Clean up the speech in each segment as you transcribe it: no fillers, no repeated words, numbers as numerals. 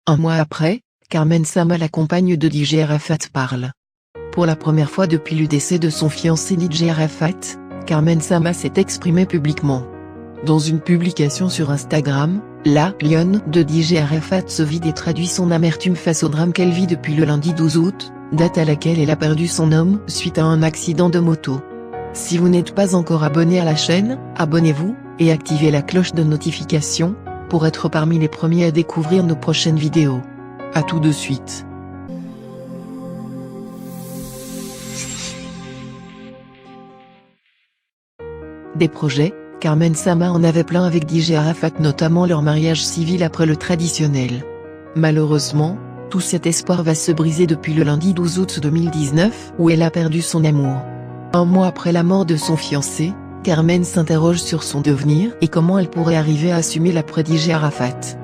Un mois après, Carmen Sama, la compagne de DJ Arafat, parle. Pour la première fois depuis le décès de son fiancé DJ Arafat, Carmen Sama s'est exprimée publiquement. Dans une publication sur Instagram, la lionne de DJ Arafat se vide et traduit son amertume face au drame qu'elle vit depuis le lundi 12 août, date à laquelle elle a perdu son homme suite à un accident de moto. Si vous n'êtes pas encore abonné à la chaîne, abonnez-vous, et activez la cloche de notification, pour être parmi les premiers à découvrir nos prochaines vidéos. À tout de suite. Des projets, Carmen Sama en avait plein avec DJ Arafat, notamment leur mariage civil après le traditionnel. Malheureusement, tout cet espoir va se briser depuis le lundi 12 août 2019 où elle a perdu son amour. Un mois après la mort de son fiancé, Carmen s'interroge sur son devenir et comment elle pourrait arriver à assumer l'après DJ Arafat.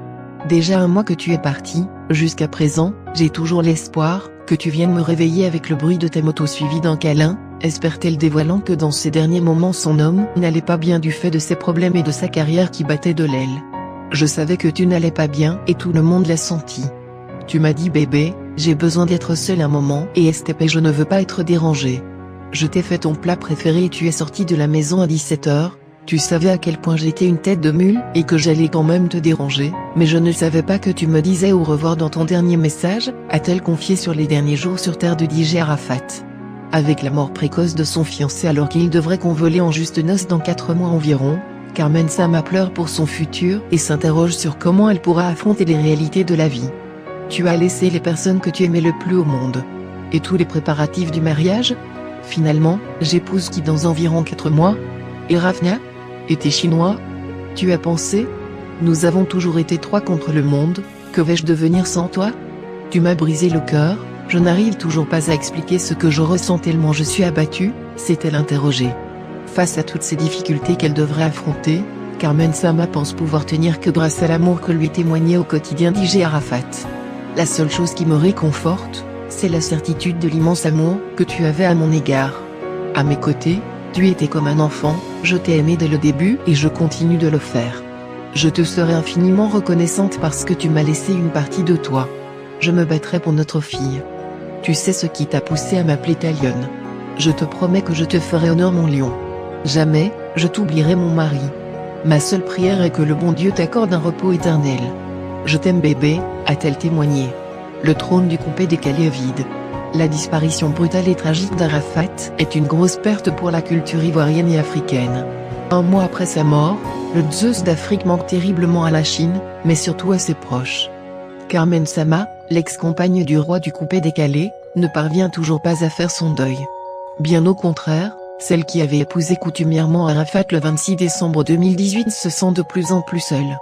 Déjà un mois que tu es parti, jusqu'à présent, j'ai toujours l'espoir que tu viennes me réveiller avec le bruit de ta moto suivi d'un câlin, espère-t-elle, dévoilant que dans ces derniers moments son homme n'allait pas bien du fait de ses problèmes et de sa carrière qui battait de l'aile. Je savais que tu n'allais pas bien et tout le monde l'a senti. Tu m'as dit bébé, j'ai besoin d'être seul un moment et STP, je ne veux pas être dérangé. Je t'ai fait ton plat préféré et tu es sorti de la maison à 17h, tu savais à quel point j'étais une tête de mule et que j'allais quand même te déranger, mais je ne savais pas que tu me disais au revoir dans ton dernier message, a-t-elle confié sur les derniers jours sur terre de DJ Arafat. Avec la mort précoce de son fiancé alors qu'il devrait convoler en juste noces dans 4 mois environ, Carmen Sama pleure pour son futur et s'interroge sur comment elle pourra affronter les réalités de la vie. Tu as laissé les personnes que tu aimais le plus au monde. Et tous les préparatifs du mariage? Finalement, j'épouse qui dans environ 4 mois? Et Rafnia? Et tes Chinois? Tu as pensé? Nous avons toujours été 3 contre le monde, que vais-je devenir sans toi? Tu m'as brisé le cœur, je n'arrive toujours pas à expliquer ce que je ressens tellement je suis abattue, s'est-elle interrogée. Face à toutes ces difficultés qu'elle devrait affronter, Carmen Sama pense pouvoir tenir que grâce à l'amour que lui témoignait au quotidien DJ Arafat. La seule chose qui me réconforte, c'est la certitude de l'immense amour que tu avais à mon égard. À mes côtés, tu étais comme un enfant, je t'ai aimé dès le début et je continue de le faire. Je te serai infiniment reconnaissante parce que tu m'as laissé une partie de toi. Je me battrai pour notre fille. Tu sais ce qui t'a poussé à m'appeler ta lionne. Je te promets que je te ferai honneur mon lion. Jamais, je t'oublierai mon mari. Ma seule prière est que le bon Dieu t'accorde un repos éternel. Je t'aime bébé, a-t-elle témoigné. Le trône du coupé décalé est vide. La disparition brutale et tragique d'Arafat est une grosse perte pour la culture ivoirienne et africaine. Un mois après sa mort, le Zeus d'Afrique manque terriblement à la Chine, mais surtout à ses proches. Carmen Sama, l'ex-compagne du roi du coupé décalé, ne parvient toujours pas à faire son deuil. Bien au contraire, celle qui avait épousé coutumièrement Arafat le 26 décembre 2018 se sent de plus en plus seule.